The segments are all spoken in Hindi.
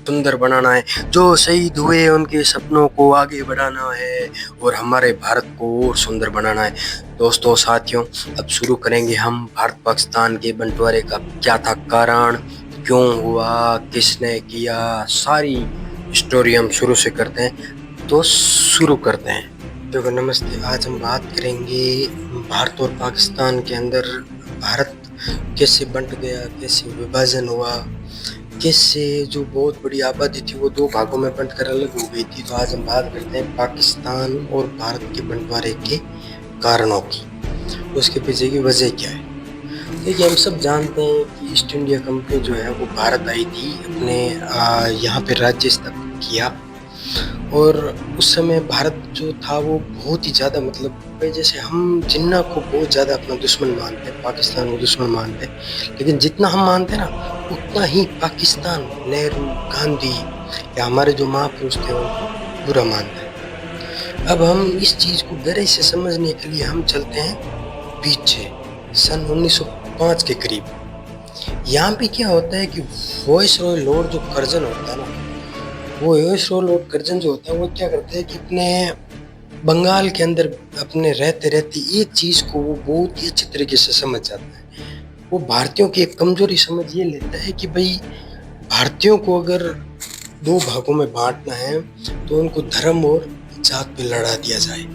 सुंदर बनाना है, जो शहीद हुए उनके सपनों को आगे बढ़ाना है और हमारे भारत को और सुंदर बनाना है। दोस्तों साथियों, अब शुरू करेंगे हम भारत पाकिस्तान के बंटवारे का क्या था कारण, क्यों हुआ, किसने किया, सारी स्टोरी हम शुरू से करते हैं। तो शुरू करते हैं। देखो नमस्ते, आज हम बात करेंगे भारत और पाकिस्तान के अंदर भारत कैसे बंट गया, कैसे विभाजन हुआ, कैसे जो बहुत बड़ी आबादी थी वो दो भागों में बंटकर अलग हो गई थी। तो आज हम बात करते हैं पाकिस्तान और भारत के बंटवारे के कारणों की, उसके पीछे की वजह क्या है। देखिए, हम सब जानते हैं कि ईस्ट इंडिया कंपनी जो है वो भारत आई थी, अपने यहाँ पे राज्य स्थापित किया। और उस समय भारत जो था वो बहुत ही ज़्यादा, मतलब जैसे हम जिन्ना को बहुत ज़्यादा अपना दुश्मन मानते हैं, पाकिस्तान को दुश्मन मानते हैं, लेकिन जितना हम मानते हैं ना उतना ही पाकिस्तान, नेहरू, गांधी या हमारे जो महापुरुष थे उनको बुरा मानते हैं। अब हम इस चीज़ को गहराई से समझने के लिए हम चलते हैं पीछे, सन 1905 के करीब। यहाँ पे क्या होता है कि वायसरॉय लॉर्ड जो कर्जन होता है ना, वो वायसरॉय लॉर्ड कर्जन जो होता है वो क्या करता है कि अपने बंगाल के अंदर अपने रहते रहते एक चीज़ को वो बहुत ही अच्छी तरीके से समझ जाता है। वो भारतीयों की एक कमजोरी समझ ये लेता है कि भाई भारतीयों को अगर दो भागों में बांटना है तो उनको धर्म और जात पे लड़ा दिया जाए।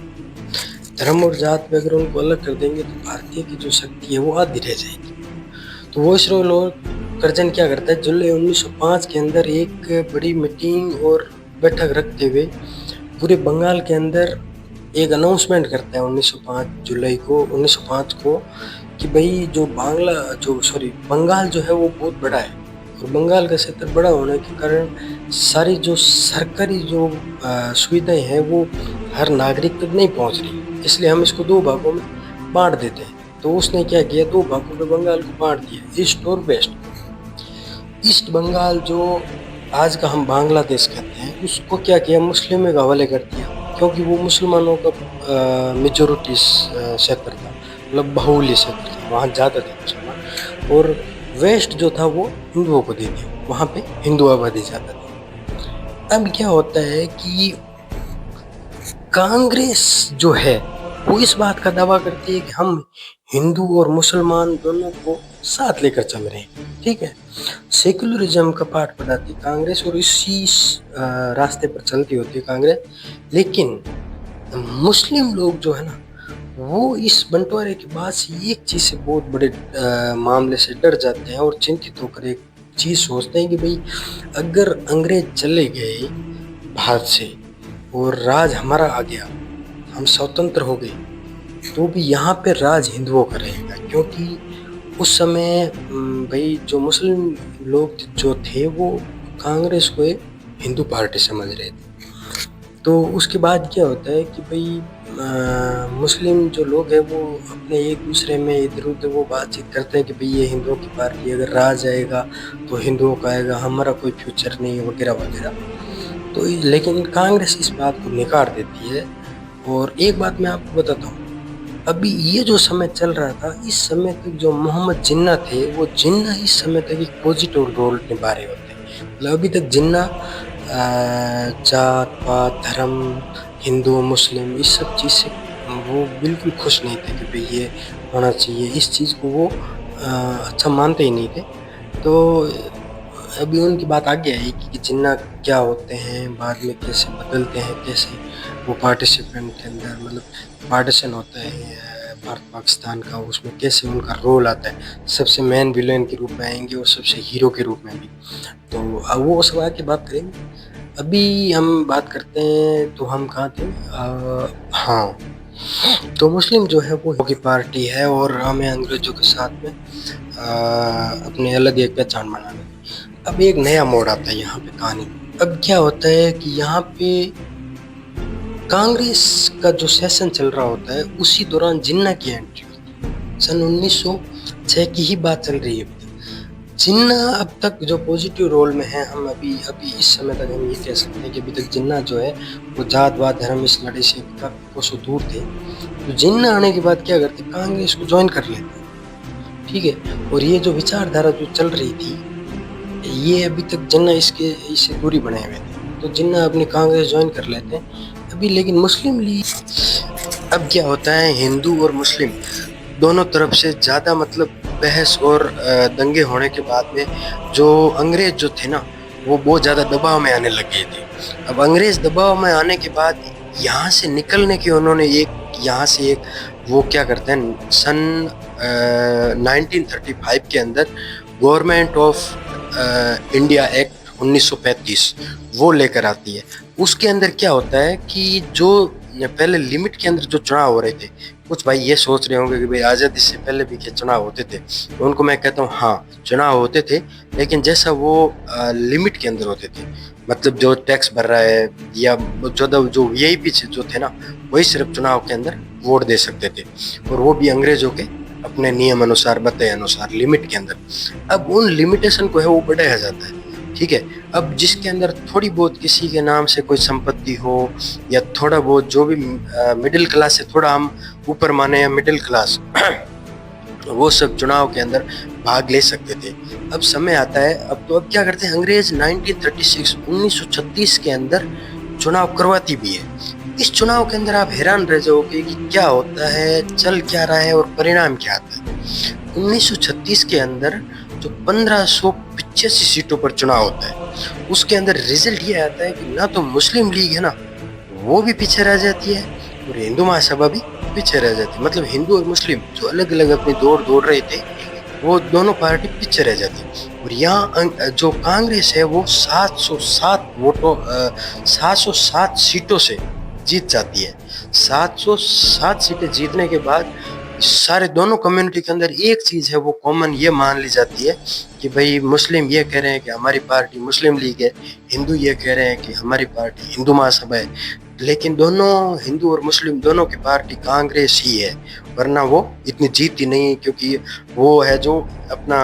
धर्म और जात पे अगर उनको अलग कर देंगे तो भारतीय की जो शक्ति है वो आधी रह जाएगी। तो वायसरॉय लॉर्ड कर्जन क्या करता है, जुलाई 1905 के अंदर एक बड़ी मीटिंग और बैठक रखते हुए पूरे बंगाल के अंदर एक अनाउंसमेंट करता है 1905 को कि भाई जो बंगाल जो है वो बहुत बड़ा है और बंगाल का क्षेत्र बड़ा होने के कारण सारी जो सरकारी जो सुविधाएं हैं वो हर नागरिक तक नहीं पहुंच रही, इसलिए हम इसको दो भागों में बांट देते हैं। तो उसने क्या किया, दो भागों में बंगाल को बांट दिया, ईस्ट और वेस्ट। ईस्ट बंगाल जो आज का हम बांग्लादेश कहते हैं उसको क्या किया, मुस्लिमों के हवाले कर दिया, क्योंकि वो मुसलमानों का मेजोरिटी क्षेत्र था, मतलब बहुल्य क्षेत्र था, वहाँ ज़्यादा थे मुसलमान। और वेस्ट जो था वो हिंदुओं को दे दिया, वहाँ पे हिंदू आबादी ज़्यादा थी। अब क्या होता है कि कांग्रेस जो है वो इस बात का दावा करती है कि हम हिंदू और मुसलमान दोनों को साथ लेकर चल रहे हैं, ठीक है। सेकुलरिज्म का पाठ पढ़ाती कांग्रेस और इसी रास्ते पर चलती होती है कांग्रेस। लेकिन मुस्लिम लोग जो है ना वो इस बंटवारे के बाद से एक चीज़ से बहुत बड़े मामले से डर जाते हैं और चिंतित होकर एक चीज़ सोचते हैं कि भाई अगर अंग्रेज चले गए भारत से और राज हमारा आ गया, हम स्वतंत्र हो गए, तो भी यहाँ पे राज हिंदुओं का रहेगा। क्योंकि उस समय भाई जो मुस्लिम लोग जो थे वो कांग्रेस को एक हिंदू पार्टी समझ रहे थे। तो उसके बाद क्या होता है कि भाई मुस्लिम जो लोग हैं वो अपने एक दूसरे में इधर उधर वो बातचीत करते हैं कि भाई ये हिंदुओं की पार्टी, अगर राज आएगा तो हिंदुओं का आएगा, हमारा कोई फ्यूचर नहीं है वगैरह वगैरह। तो लेकिन कांग्रेस इस बात को नकार देती है। और एक बात मैं आपको बताता हूँ, अभी ये जो समय चल रहा था, इस समय तक जो मोहम्मद जिन्ना थे वो जिन्ना इस समय तक एक पॉजिटिव रोल निभा रहे होते हैं। मतलब अभी तक जिन्ना जात पात धर्म हिंदू मुस्लिम इस सब चीज़ से वो बिल्कुल खुश नहीं थे कि भाई ये होना चाहिए, इस चीज़ को वो अच्छा मानते ही नहीं थे। तो अभी उनकी बात आगे आई कि जिन्ना क्या होते हैं, बाद में कैसे बदलते हैं, कैसे वो पार्टिसिपेंट के अंदर, मतलब पार्टीशन होता है भारत पाकिस्तान का, उसमें कैसे उनका रोल आता है, सबसे मेन विलेन के रूप में आएंगे और सबसे हीरो के रूप में भी। तो अब वो सब आके बात करेंगे। अभी हम बात करते हैं तो हम कहाँ थे, हाँ, तो मुस्लिम जो है वो की पार्टी है और हमें अंग्रेजों के साथ में अपने अलग एक पहचान बनाने। अब एक नया मोड़ आता है यहाँ पे कहानी। अब क्या होता है कि यहाँ पे कांग्रेस का जो सेशन चल रहा होता है उसी दौरान जिन्ना की एंट्री होती है। सन 1906 की ही बात चल रही है। जिन्ना अब तक जो पॉजिटिव रोल में है, हम अभी इस समय तक हम ये कह सकते हैं कि अभी तक जिन्ना जो है वो जातवाद धर्म इस लड़ाई से कोसों दूर थे। तो जिन्ना आने के बाद क्या करते, कांग्रेस को ज्वाइन कर लेते, ठीक है। और ये जो विचारधारा जो चल रही थी ये अभी तक जिन्ना इससे दूरी बनाए हुए थे, तो जिन्ना अपनी कांग्रेस ज्वाइन कर लेते हैं अभी। लेकिन मुस्लिम लीग, अब क्या होता है, हिंदू और मुस्लिम दोनों तरफ से ज़्यादा मतलब बहस और दंगे होने के बाद में जो अंग्रेज जो थे ना, वो बहुत ज़्यादा दबाव में आने लग गए थे। अब अंग्रेज दबाव में आने के बाद यहाँ से निकलने की उन्होंने यहाँ से एक वो क्या करते हैं, सन 1935 के अंदर गवर्नमेंट ऑफ इंडिया एक्ट 1935 वो लेकर आती है। उसके अंदर क्या होता है कि जो पहले लिमिट के अंदर जो चुनाव हो रहे थे, कुछ भाई ये सोच रहे होंगे कि भाई आज़ादी से पहले भी क्या चुनाव होते थे, तो उनको मैं कहता हूँ हाँ चुनाव होते थे, लेकिन जैसा वो लिमिट के अंदर होते थे। मतलब जो टैक्स भर रहा है या जो वीआईपी जो थे ना, वही सिर्फ चुनाव के अंदर वोट दे सकते थे, और वो भी अंग्रेजों के अपने नियम अनुसार, बताए अनुसार, लिमिट के अंदर। अब उन लिमिटेशन को है वो बढ़ाया जाता है, ठीक है। अब जिसके अंदर थोड़ी बहुत किसी के नाम से कोई संपत्ति हो, या थोड़ा बहुत जो भी मिडिल क्लास से थोड़ा हम ऊपर माने या मिडिल क्लास वो सब चुनाव के अंदर भाग ले सकते थे। अब समय आता है, अब क्या करते हैं अंग्रेज 1936 के अंदर चुनाव करवाती भी है। इस चुनाव के अंदर आप हैरान रह जाओगे कि क्या होता है, चल क्या रहा है और परिणाम क्या आता है। 1936 के अंदर जो 1585 सीटों पर चुनाव होता है, उसके अंदर रिजल्ट ये आता है कि ना तो मुस्लिम लीग है ना, वो भी पीछे रह जाती है, और हिंदू महासभा भी पीछे रह जाती है। मतलब हिंदू और मुस्लिम जो अलग अलग अपनी दौड़ रहे थे, वो दोनों पार्टी पीछे रह जाती। और यहाँ जो कांग्रेस है वो 707 सीटों से जीत जाती है। 707 सीटें जीतने के बाद सारे दोनों कम्युनिटी के अंदर एक चीज है वो कॉमन ये मान ली जाती है कि भाई मुस्लिम ये कह रहे हैं कि हमारी पार्टी मुस्लिम लीग है, हिंदू ये कह रहे हैं कि हमारी पार्टी हिंदू महासभा है। लेकिन दोनों हिंदू और मुस्लिम दोनों की पार्टी कांग्रेस ही है, वरना वो इतनी जीतती नहीं, क्योंकि वो है जो अपना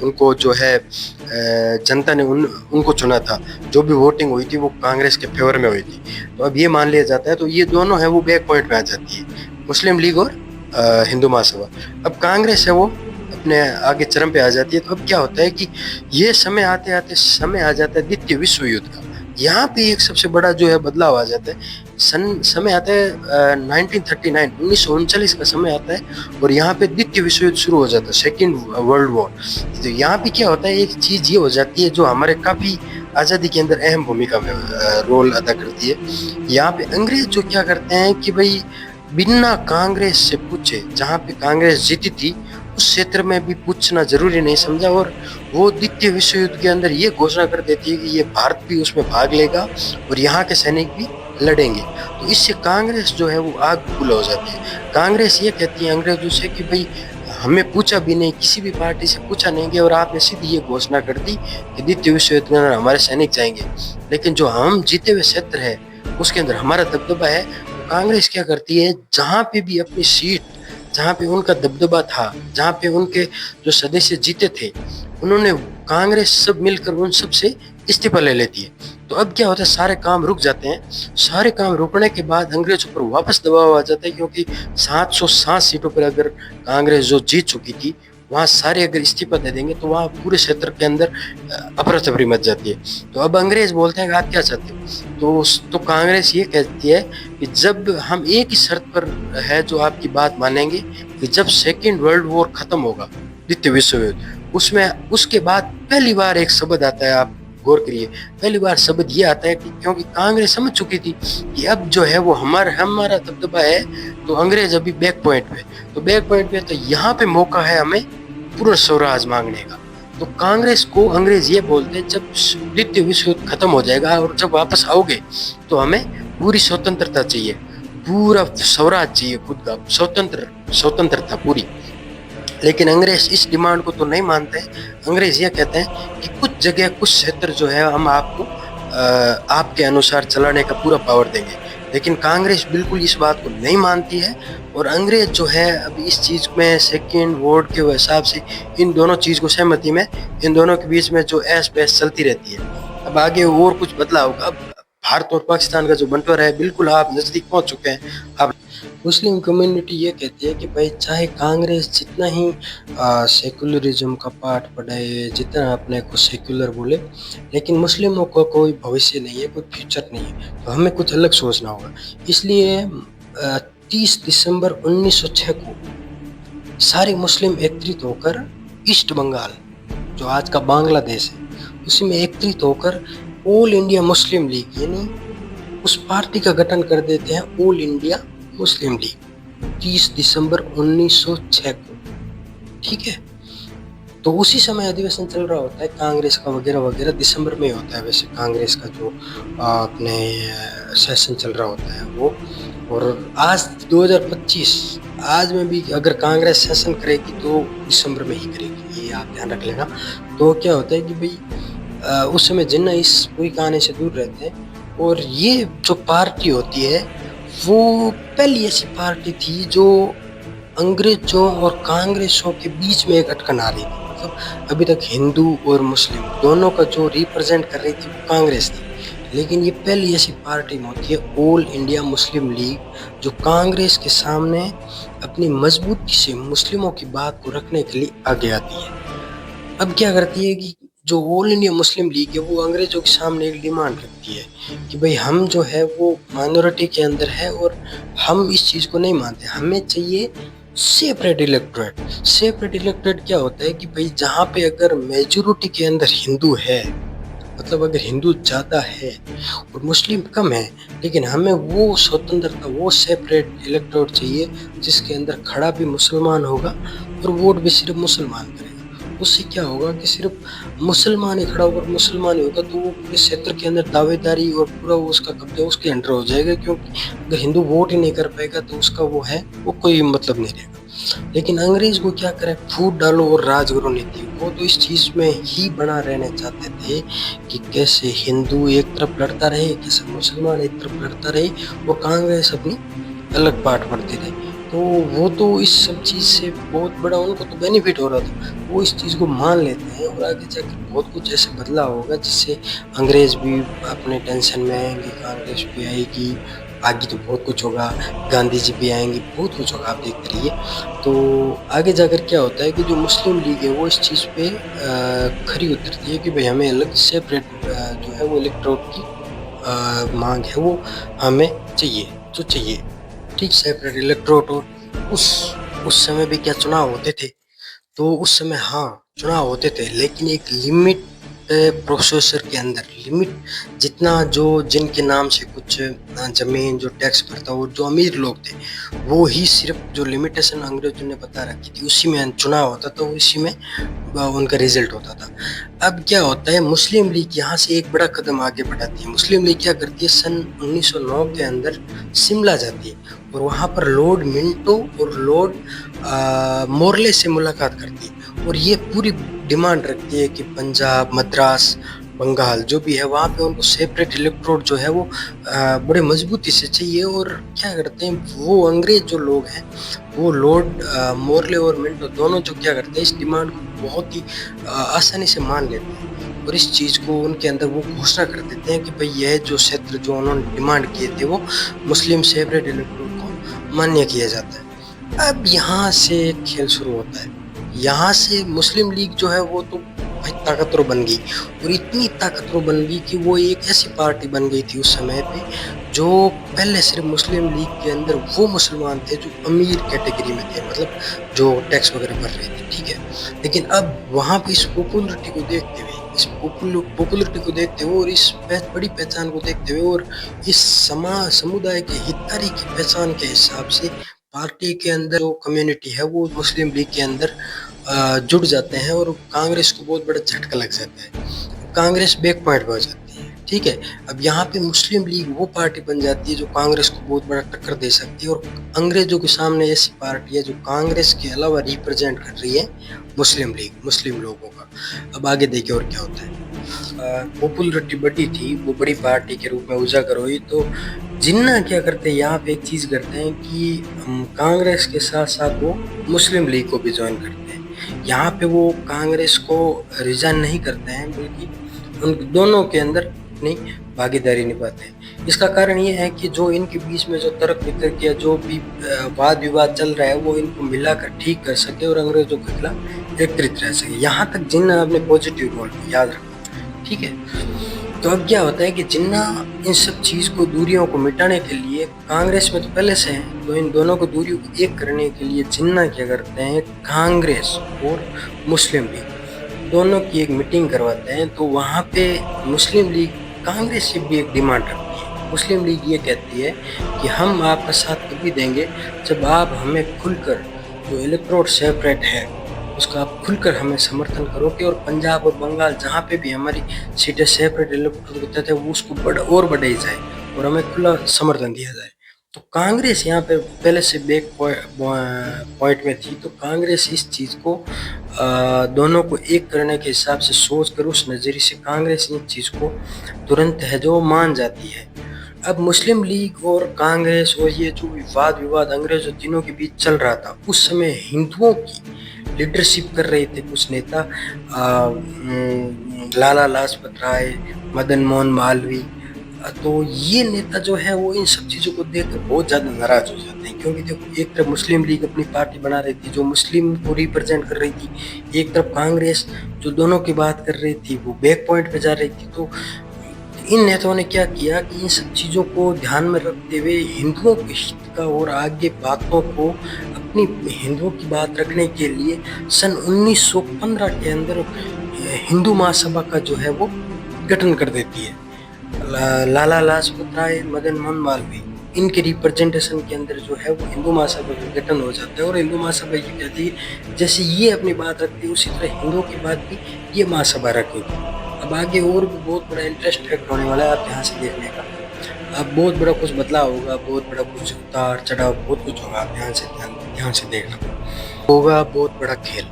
उनको जो है जनता ने उनको चुना था, जो भी वोटिंग हुई थी वो कांग्रेस के फेवर में हुई थी। तो अब ये मान लिया जाता है, तो ये दोनों है वो बैक पॉइंट में आ जाती है, मुस्लिम लीग और हिंदू महासभा। अब कांग्रेस है वो अपने आगे चरम पे आ जाती है। तो अब क्या होता है कि ये समय आते आते समय आ जाता है द्वितीय विश्व युद्ध का। यहाँ पे एक सबसे बड़ा जो है बदलाव आ जाता है। समय आता है 1939 का समय आता है, और यहाँ पे द्वितीय विश्व युद्ध शुरू हो जाता है, सेकेंड वर्ल्ड वॉर। तो यहाँ पे क्या होता है, एक चीज ये हो जाती है जो हमारे काफी आज़ादी के अंदर अहम भूमिका में रोल अदा करती है। यहाँ पे अंग्रेज जो क्या करते हैं कि भाई बिना कांग्रेस से पूछे, जहाँ पे कांग्रेस जीती थी उस क्षेत्र में भी पूछना जरूरी नहीं समझा, और वो द्वितीय विश्व युद्ध के अंदर ये घोषणा कर देती है कि ये भारत भी उसमें भाग लेगा और यहाँ के सैनिक भी लड़ेंगे। तो इससे कांग्रेस जो है वो आग बबूला हो जाती है। कांग्रेस ये कहती है अंग्रेजों से कि भाई हमें पूछा भी नहीं, किसी भी पार्टी से पूछा नहीं गया, और आपने सीधी ये घोषणा कर दी कि द्वितीय विश्व युद्ध के अंदर हमारे सैनिक जाएंगे, लेकिन जो हम जीते हुए क्षेत्र है उसके अंदर हमारा दबदबा है। कांग्रेस क्या करती है, जहाँ पे भी अपनी सीट, जहाँ पे उनका दबदबा था, जहाँ पे उनके जो सदस्य जीते थे, उन्होंने कांग्रेस सब मिलकर उन सब से इस्तीफा ले लेती है। तो अब क्या होता है, सारे काम रुक जाते हैं। सारे काम रुकने के बाद अंग्रेजों पर वापस दबाव आ जाता है, क्योंकि 707 सीटों पर अगर कांग्रेस जो जीत चुकी थी, वहाँ सारे अगर इस्तीफा दे देंगे तो वहाँ पूरे क्षेत्र के अंदर अफरा तफरी मच जाती है। तो अब अंग्रेज बोलते हैं कि आप क्या चाहते हो, तो कांग्रेस ये कहती है कि जब हम एक ही शर्त पर है जो आपकी बात मानेंगे, कि जब सेकेंड वर्ल्ड वॉर खत्म होगा, द्वितीय विश्व युद्ध, उसमें उसके बाद पहली बार एक शब्द आता है, आप गौर करिए, पहली बार शब्द ये आता है कि क्योंकि कांग्रेस समझ चुकी थी कि अब जो है वो हमारा दबदबा है, तो अंग्रेज अभी बैक पॉइंट पे, तो बैक पॉइंट पे, तो यहाँ पे मौका है हमें पूर्ण स्वराज मांगने का। तो कांग्रेस को अंग्रेज ये बोलते हैं जब द्वितीय विश्व युद्ध खत्म हो जाएगा और जब वापस आओगे तो हमें पूरी स्वतंत्रता चाहिए, पूरा स्वराज चाहिए, खुद का स्वतंत्रता पूरी। लेकिन अंग्रेज इस डिमांड को तो नहीं मानते। अंग्रेज ये कहते हैं कि कुछ जगह, कुछ क्षेत्र जो है हम आपको आपके अनुसार चलाने का पूरा पावर देंगे। लेकिन कांग्रेस बिल्कुल इस बात को नहीं मानती है, और अंग्रेज जो है अब इस चीज़ में सेकेंड वोट के हिसाब से इन दोनों चीज़ को सहमति में, इन दोनों के बीच में जो ऐश बहस चलती रहती है। अब आगे और कुछ बदलाव होगा। अब भारत और पाकिस्तान का जो बंटवारा है, बिल्कुल आप नज़दीक पहुंच चुके हैं। अब मुस्लिम कम्युनिटी ये कहती है कि भाई चाहे कांग्रेस जितना ही सेकुलरिज्म का पाठ पढ़ाए, जितना अपने को सेक्युलर बोले, लेकिन मुस्लिमों को कोई भविष्य नहीं है, कोई फ्यूचर नहीं है, तो हमें कुछ अलग सोचना होगा। इसलिए 30 दिसंबर 1906 को सारे मुस्लिम एकत्रित होकर ईस्ट बंगाल, जो आज का बांग्लादेश है, उसी में एकत्रित होकर ऑल इंडिया मुस्लिम लीग यानी उस पार्टी का गठन कर देते हैं, ऑल इंडिया मुस्लिम लीग, 30 दिसंबर 1906 को। ठीक है, तो उसी समय अधिवेशन चल रहा होता है कांग्रेस का वगैरह वगैरह, दिसंबर में होता है वैसे कांग्रेस का जो अपने सेशन चल रहा होता है वो। और आज 2025, आज में भी अगर कांग्रेस सेशन करेगी तो दिसंबर में ही करेगी, ये आप ध्यान रख लेना। तो क्या होता है कि भाई उस समय जिन्ना इस पूरी कहानी से दूर रहते हैं। और ये जो पार्टी होती है वो पहली ऐसी पार्टी थी जो अंग्रेजों और कांग्रेसों के बीच में एक अटकन आ रही थी। मतलब अभी तक हिंदू और मुस्लिम दोनों का जो रिप्रेजेंट कर रही थी वो कांग्रेस थी, लेकिन ये पहली ऐसी पार्टी होती है ऑल इंडिया मुस्लिम लीग जो कांग्रेस के सामने अपनी मजबूती से मुस्लिमों की बात को रखने के लिए आगे आती है। अब क्या करती है कि जो ऑल इंडिया मुस्लिम लीग है वो अंग्रेजों के सामने एक डिमांड रखती है कि भाई हम जो है वो माइनॉरिटी के अंदर है और हम इस चीज़ को नहीं मानते, हमें चाहिए सेपरेट इलेक्टोरेट। सेपरेट इलेक्टोरेट क्या होता है कि भाई जहाँ पे अगर मेजोरिटी के अंदर हिंदू है, मतलब अगर हिंदू ज़्यादा है और मुस्लिम कम है, लेकिन हमें वो स्वतंत्रता, वो सेपरेट इलेक्टोरेट चाहिए जिसके अंदर खड़ा भी मुसलमान होगा और वोट भी सिर्फ मुसलमान करेगा। उससे क्या होगा कि सिर्फ मुसलमान ही खड़ा होगा, मुसलमान ही होगा, तो वो पूरे क्षेत्र के अंदर दावेदारी और पूरा उसका कब्जा उसके अंडर हो जाएगा, क्योंकि अगर हिंदू वोट ही नहीं कर पाएगा तो उसका वो है वो कोई मतलब नहीं रहेगा। लेकिन अंग्रेज को क्या करे, फूट डालो और राज करो नीति, वो तो इस चीज में ही बना रहना चाहते थे कि कैसे हिंदू एक तरफ लड़ता रहे, कैसे मुसलमान एक तरफ लड़ता रहे और कांग्रेस अपनी अलग पार्ट पढ़ती रही। तो वो तो इस सब चीज़ से बहुत बड़ा उनको तो बेनिफिट हो रहा था, वो इस चीज़ को मान लेते हैं और आगे जाकर बहुत कुछ ऐसे बदलाव होगा जिससे अंग्रेज भी अपने टेंशन में आएंगे, कांग्रेस भी आएगी, आगे तो बहुत कुछ होगा, गांधी जी भी आएंगे, बहुत कुछ होगा, आप देखते रहिए। तो आगे जाकर क्या होता है कि जो मुस्लिम लीग है वो इस चीज़ पे खरी उतरती है कि भाई हमें अलग सेपरेट जो है वो इलेक्ट्रोड की मांग है वो हमें चाहिए, जो चाहिए। ठीक, सेपरेट इलेक्ट्रोड। और उस समय भी क्या चुनाव होते थे, तो उस समय हाँ चुनाव होते थे, लेकिन एक लिमिट प्रोसेसर के अंदर, लिमिट जितना जो जिनके नाम से कुछ जमीन जो टैक्स भरता और जो अमीर लोग थे वो ही सिर्फ जो लिमिटेशन अंग्रेजों ने बता रखी थी उसी में चुनाव होता था, उसी में उनका रिजल्ट होता था। अब क्या होता है, मुस्लिम लीग यहाँ से एक बड़ा कदम आगे बढ़ाती है। मुस्लिम लीग क्या करती है, सन 1909 के अंदर शिमला जाती है और वहाँ पर लॉर्ड मिंटो और लॉर्ड मोरले से मुलाकात करती है और ये पूरी डिमांड रखती है कि पंजाब, मद्रास, बंगाल जो भी है वहाँ पे उनको सेपरेट इलेक्ट्रोड जो है वो बड़े मजबूती से चाहिए। और क्या करते हैं वो अंग्रेज जो लोग हैं वो लॉर्ड मोरले और मिंटो दोनों जो क्या करते हैं इस डिमांड को बहुत ही आसानी से मान लेते हैं और इस चीज़ को उनके अंदर वो घोषणा कर देते हैं कि भाई यह जो क्षेत्र जो उन्होंने डिमांड किए थे वो मुस्लिम सेपरेट इलेक्ट्रोड को मान्य किया जाता है। अब यहाँ से खेल शुरू होता है, यहाँ से मुस्लिम लीग जो है वो तो भाई ताकतवर बन गई और इतनी ताकतवर बन गई कि वो एक ऐसी पार्टी बन गई थी उस समय पे जो पहले सिर्फ मुस्लिम लीग के अंदर वो मुसलमान थे जो अमीर कैटेगरी में थे, मतलब जो टैक्स वगैरह भर रहे थे, ठीक है। लेकिन अब वहाँ पे इस पॉपुलरिटी को देखते हुए, इस पॉपुलरिटी को देखते हुए और इस बड़ी पहचान को देखते हुए और इस समुदाय के हितधारी की पहचान के हिसाब से पार्टी के अंदर जो कम्युनिटी है वो मुस्लिम लीग के अंदर जुड़ जाते हैं और कांग्रेस को बहुत बड़ा झटका लग जाता है, कांग्रेस बैक पॉइंट पर हो जाती है, ठीक है। अब यहाँ पे मुस्लिम लीग वो पार्टी बन जाती है जो कांग्रेस को बहुत बड़ा टक्कर दे सकती है और अंग्रेजों के सामने ऐसी पार्टी है जो कांग्रेस के अलावा रिप्रेजेंट कर रही है मुस्लिम लीग, मुस्लिम लोगों का। अब आगे देखिए और क्या होता है। पॉपुलरिटी बढ़ी थी, वो बड़ी पार्टी के रूप में उजागर हुई, तो जिन्ना क्या करते हैं यहाँ पे एक चीज़ करते हैं कि कांग्रेस के साथ साथ वो मुस्लिम लीग को भी ज्वाइन करते हैं। यहाँ पे वो कांग्रेस को रिजाइन नहीं करते हैं, बल्कि उन दोनों के अंदर अपनी भागीदारी निभाते हैं। इसका कारण ये है कि जो इनके बीच में जो तर्क वितर्क या जो भी वाद विवाद चल रहा है वो इनको मिलाकर ठीक कर सके और अंग्रेजों के खिलाफ एकत्रित रह सके। यहाँ तक जिन्ना अपने पॉजिटिव रोल में याद रखो, ठीक है। तो अब क्या होता है कि जिन्ना इन सब चीज़ को, दूरियों को मिटाने के लिए, कांग्रेस में तो पहले से हैं, तो इन दोनों को दूरियों को एक करने के लिए जिन्ना क्या करते हैं, कांग्रेस और मुस्लिम लीग दोनों की एक मीटिंग करवाते हैं। तो वहाँ पे मुस्लिम लीग कांग्रेस से भी एक डिमांड रखती है। मुस्लिम लीग ये कहती है कि हम आपका साथ तभी देंगे जब आप हमें खुलकर, जो इलेक्ट्रोड सेपरेट है उसका आप खुलकर हमें समर्थन करोगे, और पंजाब और बंगाल जहाँ पे भी हमारी सीटें सेपरेट इलेक्ट्रोड के तहत है वो उसको बढ़ाई जाए और हमें खुला समर्थन दिया जाए। तो कांग्रेस यहाँ पे पहले से बैक पॉइंट में थी। तो कांग्रेस इस चीज़ को दोनों को एक करने के हिसाब से सोच कर, उस नज़रिए से कांग्रेस इन चीज़ को तुरंत है जो मान जाती है। अब मुस्लिम लीग और कांग्रेस और ये जो वाद विवाद अंग्रेजों तीनों के बीच चल रहा था, उस समय हिंदुओं की लीडरशिप कर रहे थे कुछ नेता, लाला लाजपत राय, मदन मोहन मालवीय। तो ये नेता जो है वो इन सब चीज़ों को देखकर बहुत ज़्यादा नाराज हो जाते हैं, क्योंकि देखो एक तरफ मुस्लिम लीग अपनी पार्टी बना रही थी जो मुस्लिम को रिप्रेजेंट कर रही थी, एक तरफ कांग्रेस जो दोनों की बात कर रही थी वो बैक पॉइंट पे जा रही थी। तो इन नेताओं ने क्या किया कि इन सब चीज़ों को ध्यान में रखते हुए हिंदुओं के हित का और आगे बातों को, अपनी हिंदुओं की बात रखने के लिए सन 1915 के अंदर हिंदू महासभा का जो है वो गठन कर देती है। लाला लाजपत राय, मदन मोहन मालवीय, इनके रिप्रेजेंटेशन के अंदर जो है वो हिंदू महासभा का गठन हो जाता है। और हिंदू महासभा ये कहती है जैसे ये अपनी बात रखती है उसी तरह हिंदुओं की बात भी ये महासभा रखेगी। अब आगे और भी बहुत बड़ा इंटरेस्ट फैक्ट होने वाला है आप यहाँ से देखने का। अब बहुत बड़ा कुछ बदलाव होगा, बहुत बड़ा कुछ उतार चढ़ाव बहुत कुछ होगा। आप ध्यान से देखना होगा, बहुत बड़ा खेल।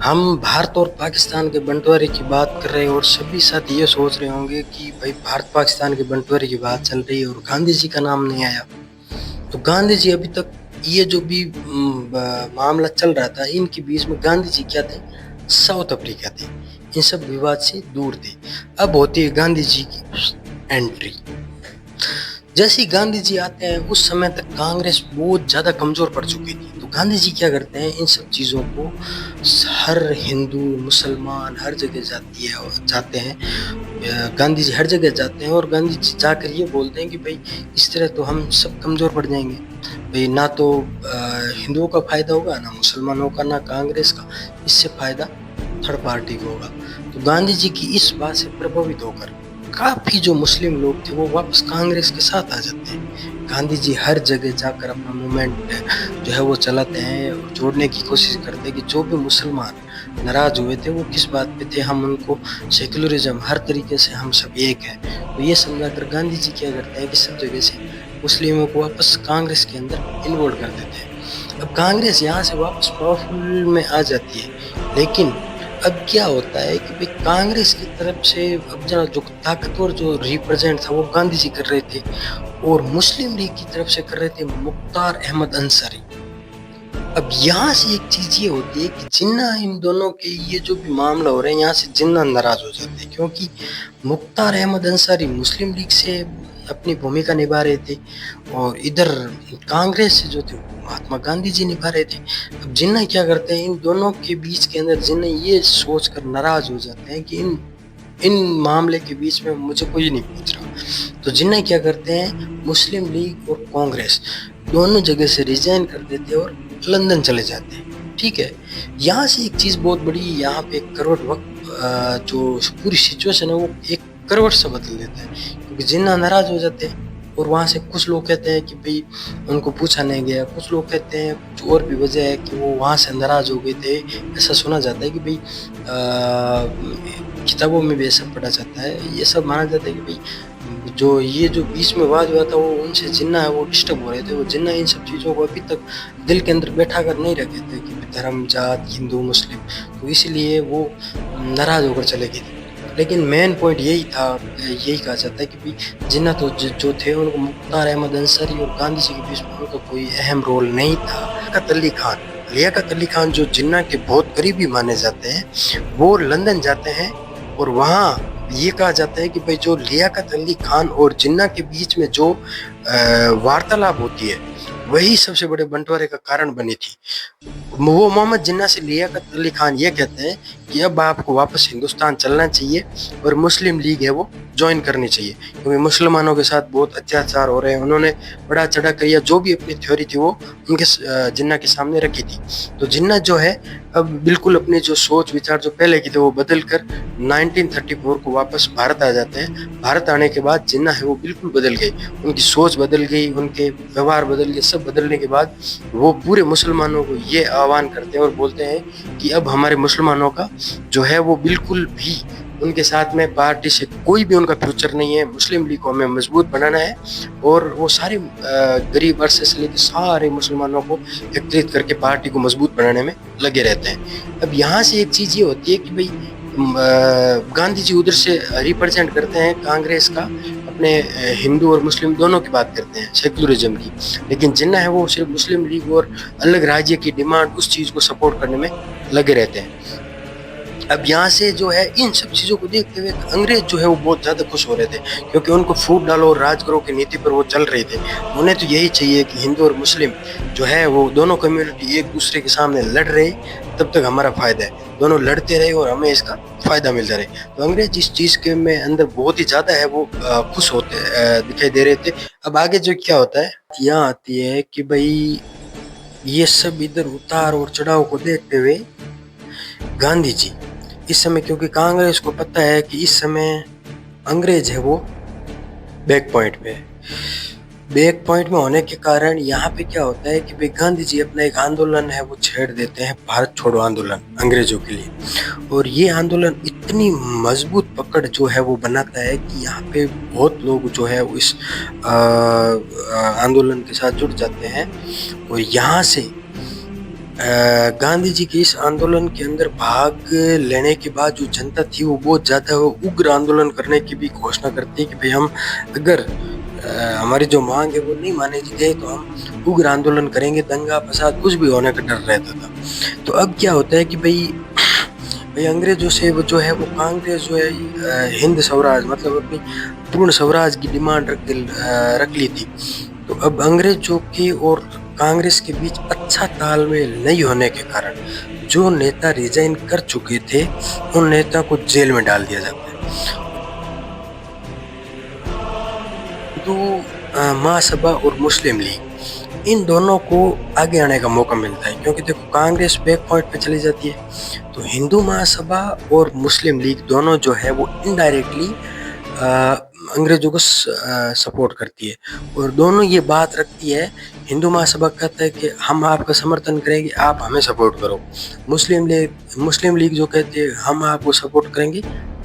हम भारत और पाकिस्तान के बंटवारे की बात कर रहे हैं और सभी साथी ये सोच रहे होंगे कि भाई भारत पाकिस्तान के बंटवारे की बात चल रही है और गांधी जी का नाम नहीं आया। तो गांधी जी अभी तक ये जो भी मामला चल रहा था इनके बीच में गांधी जी क्या थे, साउथ अफ्रीका थे, इन सब विवाद से दूर थे। अब होती है गांधी जी की एंट्री। जैसे ही गांधी जी आते हैं उस समय तक कांग्रेस बहुत ज़्यादा कमज़ोर पड़ चुकी थी। तो गांधी जी क्या करते हैं, इन सब चीज़ों को हर हिंदू मुसलमान हर जगह जाते हैं, गांधी जी हर जगह जाते हैं और गांधी जी जाकर ये बोलते हैं कि भाई इस तरह तो हम सब कमज़ोर पड़ जाएंगे, भाई ना तो हिंदुओं का फ़ायदा होगा, ना मुसलमानों का, ना कांग्रेस का, इससे फ़ायदा थर्ड पार्टी को होगा। तो गांधी जी की इस बात से प्रभावित होकर काफ़ी जो मुस्लिम लोग थे वो वापस कांग्रेस के साथ आ जाते हैं। गांधी जी हर जगह जाकर अपना मूवमेंट जो है वो चलाते हैं और जोड़ने की कोशिश करते हैं कि जो भी मुसलमान नाराज हुए थे वो किस बात पे थे, हम उनको सेकुलरिज्म हर तरीके से हम सब एक है। तो ये समझा कर गांधी जी क्या करते हैं कि सब जगह से मुस्लिमों को वापस कांग्रेस के अंदर इन्वॉल्व कर देते हैं। अब कांग्रेस यहाँ से वापस पावरफुल में आ जाती है। लेकिन अब क्या होता है कि भाई कांग्रेस की तरफ से अब जरा जो ताकतवर जो रिप्रेजेंट था वो गांधी जी कर रहे थे और मुस्लिम लीग की तरफ से कर रहे थे मुख्तार अहमद अंसारी। अब यहाँ से एक चीज ये होती है कि जिन्ना इन दोनों के ये जो भी मामला हो रहे हैं यहाँ से जिन्ना नाराज हो जाते हैं, क्योंकि मुख्तार अहमद अंसारी मुस्लिम लीग से अपनी भूमिका निभा रहे थे और इधर कांग्रेस से जो थे महात्मा गांधी जी निभा रहे थे। अब जिन्ना क्या करते हैं, इन दोनों के बीच के अंदर जिन्ना ये सोच कर नाराज हो जाते हैं कि इन मामले के बीच में मुझे कोई नहीं पूछ रहा। तो जिन्ना क्या करते हैं, मुस्लिम लीग और कांग्रेस दोनों जगह से रिजाइन कर देते हैं और लंदन चले जाते हैं। ठीक है, यहाँ से एक चीज़ बहुत बड़ी, यहाँ पे एक करवट वक्त जो पूरी सिचुएशन है वो एक करवट से बदल देता है, क्योंकि जिन्ना नाराज हो जाते हैं और वहाँ से कुछ लोग कहते हैं कि भाई उनको पूछा नहीं गया, कुछ लोग कहते हैं कुछ और भी वजह है कि वो वहाँ से नाराज हो गए थे। ऐसा सुना जाता है कि भाई किताबों में भी ऐसा पढ़ा जाता है, ये सब माना जाता है कि भाई जो ये जो बीच में वाद हुआ था वो उनसे जिन्ना है वो डिस्टर्ब हो रहे थे। वो जिन्ना इन सब चीज़ों को अभी तक दिल के अंदर बैठा कर नहीं रखे थे कि धर्म जात हिंदू मुस्लिम, तो इसलिए वो नाराज होकर चले गए थे। लेकिन मेन पॉइंट यही था, यही कहा जाता है कि भाई जिन्ना तो जो थे उनको मुख्तार अहमद अंसारी और गांधी जी के बीच में उनका कोई अहम रोल नहीं था। लियाकत अली खान जो जिन्ना के बहुत करीबी माने जाते हैं, वो लंदन जाते हैं और वहाँ ये कहा जाता है कि भाई जो लियाकत अली खान और जिन्ना के बीच में जो वार्तालाप होती है वही सबसे बड़े बंटवारे का कारण बनी थी। वो मोहम्मद जिन्ना से लियाकत अली खान ये कहते हैं कि अब आपको वापस हिंदुस्तान चलना चाहिए और मुस्लिम लीग है वो ज्वाइन करनी चाहिए, क्योंकि मुसलमानों के साथ बहुत अत्याचार हो रहे हैं। उन्होंने बड़ा चढ़ा कर या जो भी अपनी थ्योरी थी वो उनके जिन्ना के सामने रखी थी। तो जिन्ना जो है अब बिल्कुल अपने जो सोच विचार जो पहले की थे वो बदल कर 1934 को वापस भारत आ जाते हैं। भारत आने के बाद जिन्ना है वो बिल्कुल बदल गई, उनकी सोच बदल गई, उनके व्यवहार बदल गए। सब बदलने के बाद वो पूरे मुसलमानों को ये आह्वान करते हैं और बोलते हैं कि अब हमारे मुसलमानों का जो है वो बिल्कुल भी उनके साथ में पार्टी से कोई भी उनका फ्यूचर नहीं है। मुस्लिम लीग को हमें मजबूत बनाना है और वो सारे गरीब अरसे से लेकर सारे मुसलमानों को एकत्रित करके पार्टी को मजबूत बनाने में लगे रहते हैं। अब यहाँ से एक चीज़ ये होती है कि भाई गांधी जी उधर से रिप्रेजेंट करते हैं कांग्रेस का, अपने हिंदू और मुस्लिम दोनों की बात करते हैं, सेक्युलरिज्म की, लेकिन जिन्ना है वो सिर्फ मुस्लिम लीग और अलग राज्य की डिमांड उस चीज़ को सपोर्ट करने में लगे रहते हैं। अब यहाँ से जो है इन सब चीज़ों को देखते हुए अंग्रेज जो है वो बहुत ज़्यादा खुश हो रहे थे, क्योंकि उनको फूट डालो और राज करो की नीति पर वो चल रहे थे। उन्हें तो यही चाहिए कि हिंदू और मुस्लिम जो है वो दोनों कम्युनिटी एक दूसरे के सामने लड़ रहे, तब तक हमारा फायदा है, दोनों लड़ते रहे और हमें इसका फायदा मिलता रहे। तो अंग्रेज इस चीज़ के में अंदर बहुत ही ज़्यादा है वो खुश होते दिखाई दे रहे थे। अब आगे जो क्या होता है यहाँ आती है कि भाई ये सब इधर उतार और चढ़ाव को देखते हुए गांधी जी इस समय, क्योंकि कांग्रेस को पता है कि इस समय अंग्रेज है वो बैक पॉइंट पे है, बैक पॉइंट में होने के कारण यहाँ पे क्या होता है कि भाई गांधी जी अपना एक आंदोलन है वो छेड़ देते हैं, भारत छोड़ो आंदोलन अंग्रेजों के लिए। और ये आंदोलन इतनी मजबूत पकड़ जो है वो बनाता है कि यहाँ पे बहुत लोग जो है वो इस आंदोलन के साथ जुड़ जाते हैं। और यहाँ से गांधी जी के इस आंदोलन के अंदर भाग लेने के बाद जो जनता थी वो बहुत ज़्यादा वो उग्र आंदोलन करने की भी घोषणा करती है कि भाई हम अगर हमारी जो मांग है वो नहीं माने गए तो हम उग्र आंदोलन करेंगे, दंगा फसाद कुछ भी होने का डर रहता था। तो अब क्या होता है कि भाई अंग्रेजों से वो जो है वो कांग्रेस जो है हिंद स्वराज मतलब अपनी पूर्ण स्वराज की डिमांड रख ली थी। तो अब अंग्रेजों की और कांग्रेस के बीच अच्छा तालमेल नहीं होने के कारण जो नेता रिजाइन कर चुके थे उन नेता को जेल में डाल दिया जाता है। हिंदू महासभा और मुस्लिम लीग इन दोनों को आगे आने का मौका मिलता है, क्योंकि देखो कांग्रेस बैक पॉइंट पे चली जाती है तो हिंदू महासभा और मुस्लिम लीग दोनों जो है वो इनडायरेक्टली अंग्रेजों को सपोर्ट करती है। और दोनों ये बात रखती है, हिंदू महासभा कहता है कि हम आपका समर्थन करेंगे, आप हमें सपोर्ट करो। मुस्लिम लीग जो कहती है हम आपको सपोर्ट करेंगे,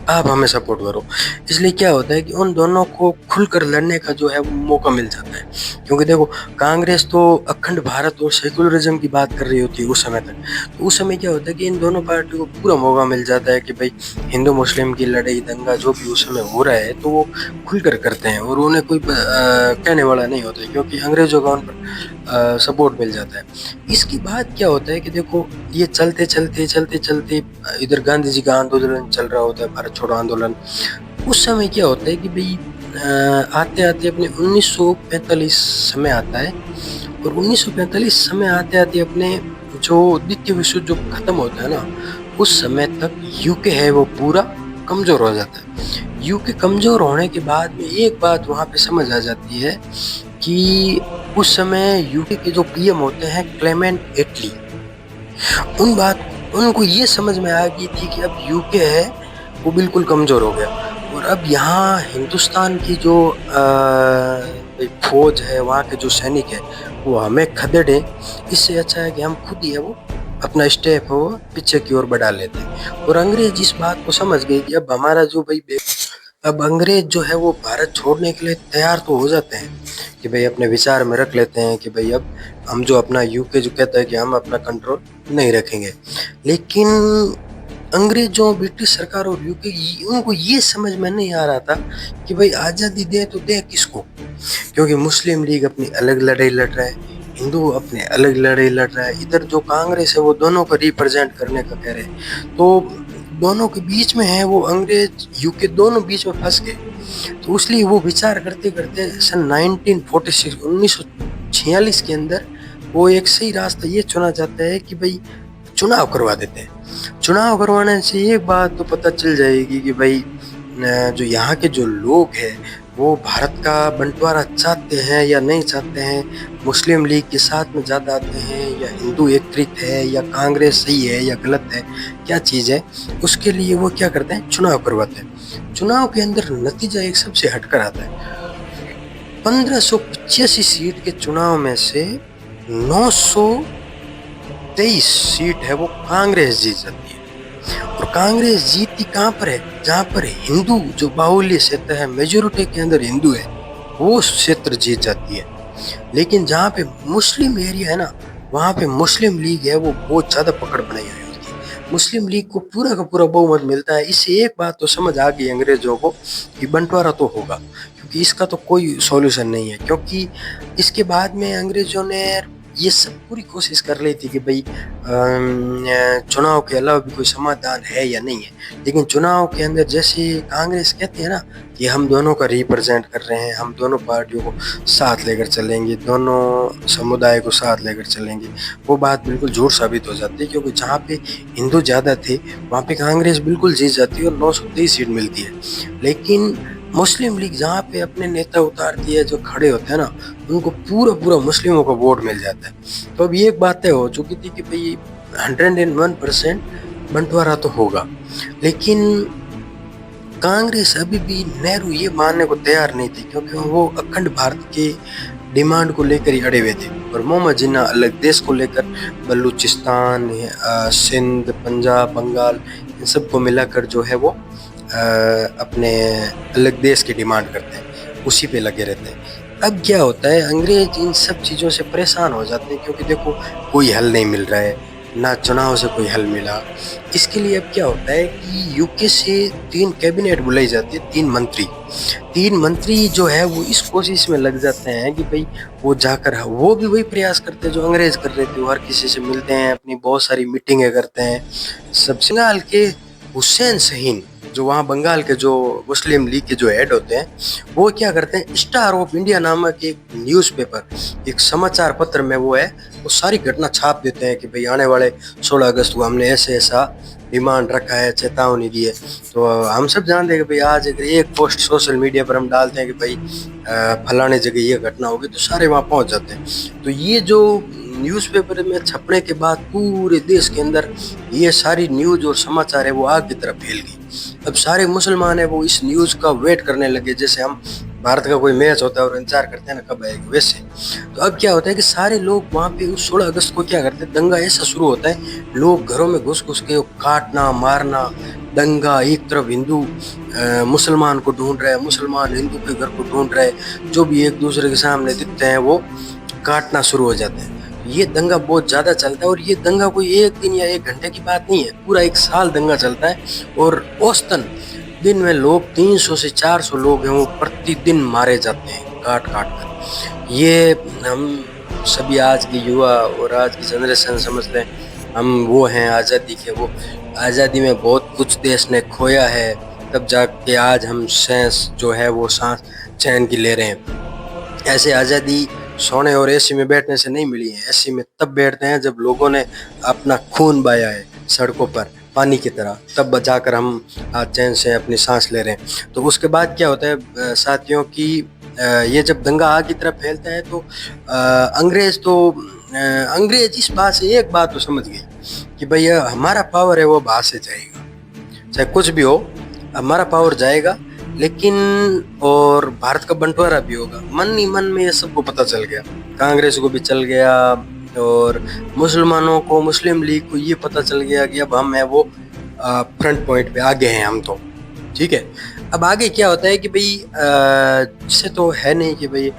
आप हमें सपोर्ट करो। इसलिए क्या होता है कि उन दोनों को खुलकर लड़ने का जो है वो मौका मिल जाता है, क्योंकि देखो कांग्रेस तो अखंड भारत और सेकुलरिज्म की बात कर रही होती है उस समय तक। तो उस समय क्या होता है कि इन दोनों पार्टियों को पूरा मौका मिल जाता है कि भाई हिंदू मुस्लिम की लड़ाई दंगा जो भी उस समय हो रहा है तो वो खुलकर करते हैं और उन्हें कोई कहने वाला नहीं होता है, क्योंकि अंग्रेजों का उन पर सपोर्ट मिल जाता है। इसके बाद क्या होता है कि देखो ये चलते चलते इधर गांधी जी का आंदोलन चल रहा होता है, भारत छोड़ो आंदोलन। उस समय क्या होता है कि भाई आते आते अपने 1945 समय आता है और 1945 समय आते आते अपने जो द्वितीय विश्व जो खत्म होता है ना उस समय तक यूके है वो पूरा कमजोर हो जाता है। यूके कमजोर होने के बाद में एक बात वहाँ पे समझ आ जाती है कि उस समय यूके के जो पीएम होते हैं क्लेमेंट एटली, उनको ये समझ में आ गई थी कि अब यूके है वो बिल्कुल कमज़ोर हो गया और अब यहाँ हिंदुस्तान की जो फौज है वहाँ के जो सैनिक है वो हमें खदेड़े, इससे अच्छा है कि हम खुद ही है वो अपना स्टेप हो पीछे की ओर बढ़ा लेते हैं। और अंग्रेज इस बात को समझ गए कि अब हमारा जो अब अंग्रेज जो है वो भारत छोड़ने के लिए तैयार तो हो जाते हैं कि भाई अपने विचार में रख लेते हैं कि भाई अब हम जो अपना यूके जो कहता है कि हम अपना कंट्रोल नहीं रखेंगे। लेकिन अंग्रेजों ब्रिटिश सरकार और यूके उनको ये समझ में नहीं आ रहा था कि भाई आज़ादी दे तो दे किसको, क्योंकि मुस्लिम लीग अपनी अलग लड़ाई लड़ रहा है, हिंदू अपने अलग लड़ाई लड़ रहा है, इधर जो कांग्रेस है वो दोनों को रिप्रेजेंट करने का कह रहे हैं। तो दोनों के बीच में है, वो अंग्रेज यूके दोनों बीच में फंस गए। तो इसलिए वो विचार करते करते सन 1946 के अंदर वो एक सही रास्ता ये चुना जाता है कि भाई चुनाव करवा देते हैं। चुनाव करवाने से एक बात तो पता चल जाएगी कि भाई जो यहाँ के जो लोग हैं वो भारत का बंटवारा चाहते हैं या नहीं चाहते हैं, मुस्लिम लीग के साथ में ज़्यादा आते हैं या हिंदू एकत्रित है या कांग्रेस सही है या गलत है, क्या चीज़ है। उसके लिए वो क्या करते हैं, चुनाव करवाते हैं। चुनाव के अंदर नतीजा एक सबसे हटकर आता है। 1585 सीट के चुनाव में से 923 सीट है वो कांग्रेस जीत जाती है। और कांग्रेस जीतती कहाँ पर है, जहाँ पर हिंदू जो बाहुल्य क्षेत्र है, मेजोरिटी के अंदर हिंदू है, वो क्षेत्र जीत जाती है। लेकिन जहाँ पे मुस्लिम एरिया है ना, वहाँ पे मुस्लिम लीग है वो बहुत ज़्यादा पकड़ बनाई हुई होती है। मुस्लिम लीग को पूरा का पूरा बहुमत मिलता है। इससे एक बात तो समझ आ गई अंग्रेजों को कि बंटवारा तो होगा, क्योंकि इसका तो कोई सॉल्यूशन नहीं है। क्योंकि इसके बाद में अंग्रेजों ने ये सब पूरी कोशिश कर रही थी कि भाई चुनाव के अलावा भी कोई समाधान है या नहीं है। लेकिन चुनाव के अंदर जैसे कांग्रेस कहती है ना कि हम दोनों का रिप्रेजेंट कर रहे हैं, हम दोनों पार्टियों को साथ लेकर चलेंगे, दोनों समुदाय को साथ लेकर चलेंगे, वो बात बिल्कुल झूठ साबित हो जाती है। क्योंकि जहाँ पे हिंदू ज़्यादा थे वहाँ पे कांग्रेस बिल्कुल जीत जाती है और 923 सीट मिलती है। लेकिन मुस्लिम लीग जहाँ पे अपने नेता उतारती है, जो खड़े होते हैं ना, उनको पूरा पूरा मुस्लिमों का वोट मिल जाता है। तो अब ये बातें हो चुकी थी कि भाई 101% बंटवारा तो होगा। लेकिन कांग्रेस अभी भी नेहरू ये मानने को तैयार नहीं थी, क्योंकि वो अखंड भारत के डिमांड को लेकर ही अड़े हुए थे। और मोहम्मद जिन्ना अलग देश को लेकर बलूचिस्तान, सिंध, पंजाब, बंगाल, इन सबको मिलाकर जो है वो अपने अलग देश की डिमांड करते हैं, उसी पे लगे रहते हैं। अब क्या होता है, अंग्रेज इन सब चीज़ों से परेशान हो जाते हैं, क्योंकि देखो कोई हल नहीं मिल रहा है, ना चुनाव से कोई हल मिला। इसके लिए अब क्या होता है कि यूके से 3 कैबिनेट बुलाई जाती है, 3 मंत्री जो है वो इस कोशिश में लग जाते हैं कि भाई वो जाकर वो भी वही प्रयास करते हैं जो अंग्रेज कर रहे थे। वो हर किसी से मिलते हैं, अपनी बहुत सारी मीटिंगें करते हैं। सब बंगाल के हुसैन शहीन, जो वहाँ बंगाल के जो मुस्लिम लीग के जो हेड होते हैं, वो क्या करते हैं, स्टार ऑफ इंडिया नामक एक न्यूज़पेपर, एक समाचार पत्र में वो है वो सारी घटना छाप देते हैं कि भाई आने वाले 16 अगस्त को हमने ऐसे ऐसा डिमांड रखा है, चेतावनी दी है। तो हम सब जानते हैं कि भाई आज अगर एक पोस्ट सोशल मीडिया पर हम डालते हैं कि भाई फलाने जगह ये घटना होगी, तो सारे वहाँ पहुँच जाते हैं। तो ये जो न्यूज़पेपर में छपने के बाद पूरे देश के अंदर ये सारी न्यूज़ और समाचार है वो आग की तरफ फैल गई। अब सारे मुसलमान है वो इस न्यूज़ का वेट करने लगे, जैसे हम भारत का कोई मैच होता है और इंतजार करते हैं ना कब आएगी, वैसे। तो अब क्या होता है कि सारे लोग वहाँ पे उस 16 अगस्त को क्या करते हैं, दंगा ऐसा शुरू होता है, लोग घरों में घुस घुस के काटना मारना, दंगा। एक तरफ हिंदू मुसलमान को ढूंढ रहे हैं, मुसलमान हिंदू के घर को ढूंढ रहे हैं, जो भी एक दूसरे के सामने दिखते हैं वो काटना शुरू हो जाते हैं। ये दंगा बहुत ज़्यादा चलता है, और ये दंगा कोई एक दिन या एक घंटे की बात नहीं है, पूरा 1 साल दंगा चलता है। और औसतन दिन में लोग 300 से 400 लोग हैं वो प्रतिदिन मारे जाते हैं काट काट कर। ये हम सभी आज के युवा और आज की जनरेशन समझते हैं हम वो हैं आज़ादी के। वो आज़ादी में बहुत कुछ देश ने खोया है, तब जाके आज हम सांस जो है वो सांस चैन की ले रहे हैं। ऐसे आज़ादी सोने और एसी में बैठने से नहीं मिली है। एसी में तब बैठते हैं जब लोगों ने अपना खून बहाया है सड़कों पर पानी की तरह, तब जाकर हम आज चैन से अपनी सांस ले रहे हैं। तो उसके बाद क्या होता है साथियों की, ये जब दंगा आग की तरफ फैलता है तो अंग्रेज इस बात से एक बात तो समझ गए कि भैया हमारा पावर है वो बाहर से जाएगा, चाहे कुछ भी हो हमारा पावर जाएगा। लेकिन और भारत का बंटवारा भी होगा। मन ही मन में ये सबको पता चल गया, कांग्रेस को भी चल गया और मुसलमानों को, मुस्लिम लीग को ये पता चल गया कि अब हम है वो फ्रंट पॉइंट पे आगे हैं हम तो, ठीक है। अब आगे क्या होता है कि भाई इससे तो है नहीं कि भाई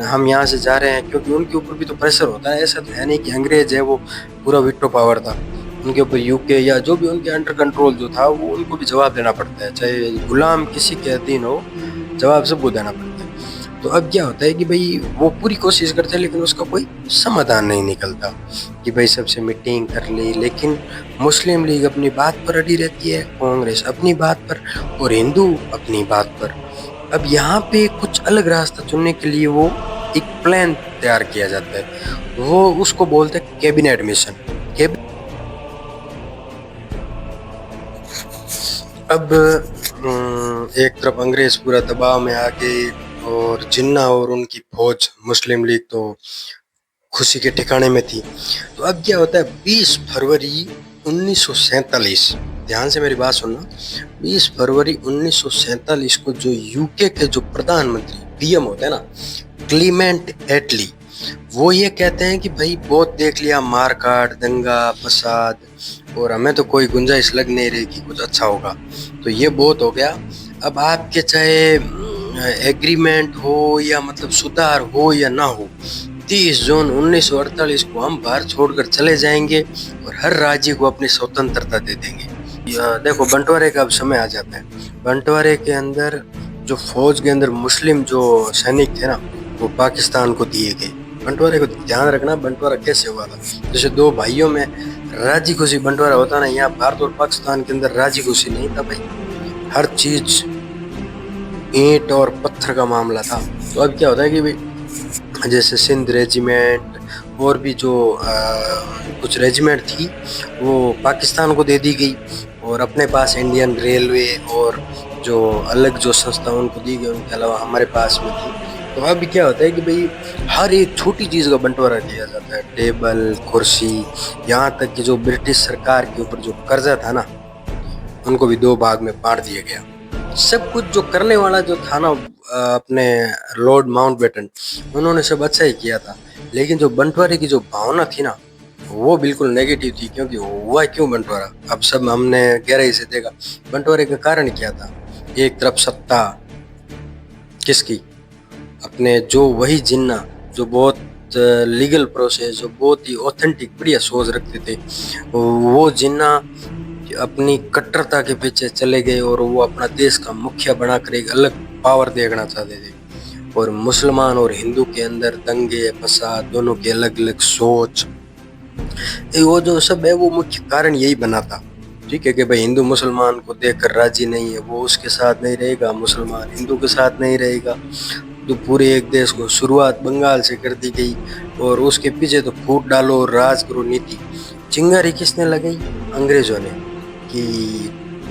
हम यहाँ से जा रहे हैं, क्योंकि उनके ऊपर भी तो प्रेशर होता है। ऐसा तो है नहीं कि अंग्रेज है वो पूरा वीटो पावर था, उनके ऊपर यूके या जो भी उनके अंडर कंट्रोल जो था वो उनको भी जवाब देना पड़ता है, चाहे गुलाम किसी के अधीन हो, जवाब सबको देना पड़ता है। तो अब क्या होता है कि भाई वो पूरी कोशिश करते हैं लेकिन उसका कोई समाधान नहीं निकलता कि भाई सबसे मीटिंग कर ली, लेकिन मुस्लिम लीग अपनी बात पर अड़ी रहती है, कांग्रेस अपनी बात पर और हिंदू अपनी बात पर। अब यहाँ पे कुछ अलग रास्ता चुनने के लिए वो एक प्लान तैयार किया जाता है, वो उसको बोलते हैं कैबिनेट मिशन। अब एक तरफ अंग्रेज पूरा दबाव में आके और जिन्ना और उनकी फौज मुस्लिम लीग तो खुशी के ठिकाने में थी। तो अब क्या होता है, 20 फरवरी 1947, ध्यान से मेरी बात सुनना, 20 फरवरी 1947 को जो यूके के जो प्रधानमंत्री पीएम होते हैं ना, क्लीमेंट एटली, वो ये कहते हैं कि भाई बहुत देख लिया मारकाट, दंगा फसाद, और हमें तो कोई गुंजाइश लग नहीं रही कि कुछ अच्छा होगा, तो ये बहुत हो गया। अब आपके चाहे एग्रीमेंट हो या मतलब सुधार हो या ना हो, 30 जून 1948 को हम भारत छोड़कर चले जाएंगे और हर राज्य को अपनी स्वतंत्रता दे देंगे। देखो बंटवारे का अब समय आ जाता है। बंटवारे के अंदर जो फौज के अंदर मुस्लिम जो सैनिक थे ना, वो पाकिस्तान को दिए गए। बंटवारे को ध्यान रखना, बंटवारा कैसे हुआ था, जैसे दो भाइयों में राजी खुशी बंटवारा होता ना, यहाँ भारत और पाकिस्तान के अंदर राजी खुशी नहीं था भाई, हर चीज ईंट और पत्थर का मामला था। तो अब क्या होता है कि भाई जैसे सिंध रेजिमेंट और भी जो कुछ रेजिमेंट थी वो पाकिस्तान को दे दी गई, और अपने पास इंडियन रेलवे और जो अलग जो संस्था उनको दी गई, उनके अलावा हमारे पास में थी। तो अब क्या होता है कि भाई हर एक छोटी चीज़ का बंटवारा किया जाता है, टेबल कुर्सी, यहाँ तक कि जो ब्रिटिश सरकार के ऊपर जो कर्जा था ना, उनको भी दो भाग में बांट दिया गया। सब कुछ जो करने वाला जो था ना अपने लॉर्ड माउंटबेटन, उन्होंने सब अच्छा ही किया था, लेकिन जो बंटवारे की जो भावना थी ना, वो बिल्कुल नेगेटिव थी। क्योंकि हुआ क्यों बंटवारा, अब सब हमने गहराई से देखा। बंटवारे का कारण क्या था, एक तरफ सत्ता किसकी, अपने जो वही जिन्ना जो बहुत लीगल प्रोसेस, जो बहुत ही ऑथेंटिक बढ़िया सोच रखते थे, वो जिन्ना अपनी कट्टरता के पीछे चले गए और वो अपना देश का मुखिया बनाकर एक अलग पावर देखना चाहते थे। और मुसलमान और हिंदू के अंदर दंगे फसाद, दोनों की अलग अलग सोच, वो जो सब है वो मुख्य कारण यही बना था। ठीक है कि भाई हिंदू मुसलमान को देखकर राजी नहीं है, वो उसके साथ नहीं रहेगा, मुसलमान हिंदू के साथ नहीं रहेगा। तो पूरे एक देश को शुरुआत बंगाल से कर दी गई और उसके पीछे तो फूट डालो और राज करो नीति। चिंगारी किसने लगाई, अंग्रेजों ने, कि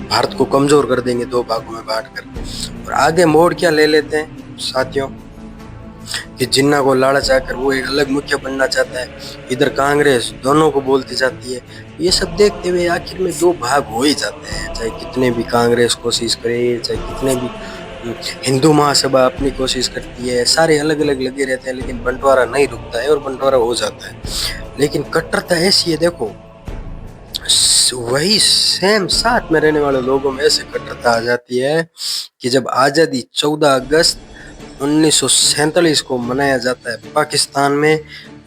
भारत को कमजोर कर देंगे दो भागों में बांटकर। और आगे मोड़ क्या ले लेते हैं साथियों, कि जिन्ना को लालच आकर वो एक अलग मुखिया बनना चाहता है, इधर कांग्रेस दोनों को बोलती जाती है। ये सब देखते हुए आखिर में दो भाग हो ही जाते हैं, चाहे कितने भी कांग्रेस कोशिश करे, चाहे कितने भी हिंदू महासभा अपनी कोशिश करती है, सारे अलग अलग लगे रहते हैं, लेकिन बंटवारा नहीं रुकता है और बंटवारा हो जाता है। लेकिन कट्टरता ऐसी है, देखो वही सेम साथ में रहने वाले लोगों में ऐसे कट्टरता आ जाती है कि जब आज़ादी 14 अगस्त 1947 को मनाया जाता है पाकिस्तान में,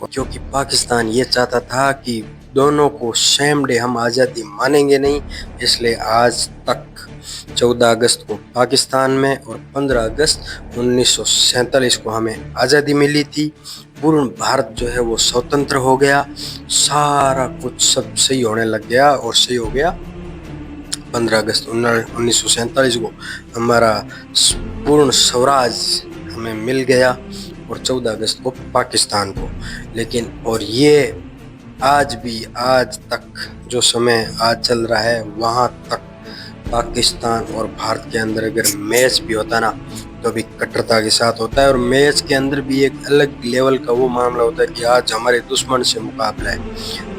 क्योंकि पाकिस्तान ये चाहता था कि दोनों को सेम डे हम आज़ादी मानेंगे नहीं, इसलिए आज तक 14 अगस्त को पाकिस्तान में और 15 अगस्त 1947 को हमें आज़ादी मिली थी। पूर्ण भारत जो है वो स्वतंत्र हो गया, सारा कुछ सब सही होने लग गया और सही हो गया। 15 अगस्त 1947 को हमारा पूर्ण स्वराज हमें मिल गया और 14 अगस्त को पाकिस्तान को। लेकिन और ये आज भी, आज तक जो समय आज चल रहा है, वहाँ तक पाकिस्तान और भारत के अंदर अगर मैच भी होता ना, तो भी कट्टरता के साथ होता है। और मैच के अंदर भी एक अलग लेवल का वो मामला होता है कि आज हमारे दुश्मन से मुकाबला है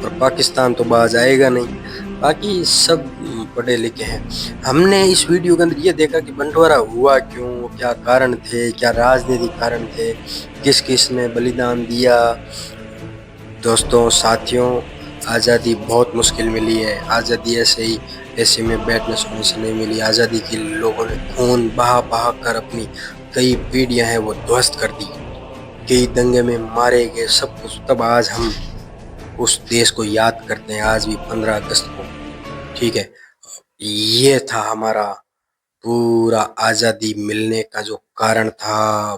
और पाकिस्तान तो बाज आएगा नहीं। बाकी सब पढ़े लिखे हैं। हमने इस वीडियो के अंदर ये देखा कि बंटवारा हुआ क्यों, क्या कारण थे, क्या राजनीतिक कारण थे, किस किस ने बलिदान दिया। दोस्तों साथियों, आज़ादी बहुत मुश्किल मिली है, आज़ादी ऐसे में बैठने सोने से नहीं मिली। आज़ादी के लोगों ने खून बहा बहा कर अपनी कई पीढ़ियां हैं वो ध्वस्त कर दी, कई दंगे में मारे गए, सब कुछ। तब आज हम उस देश को याद करते हैं, आज भी 15 अगस्त को। ठीक है, ये था हमारा पूरा आज़ादी मिलने का जो कारण था,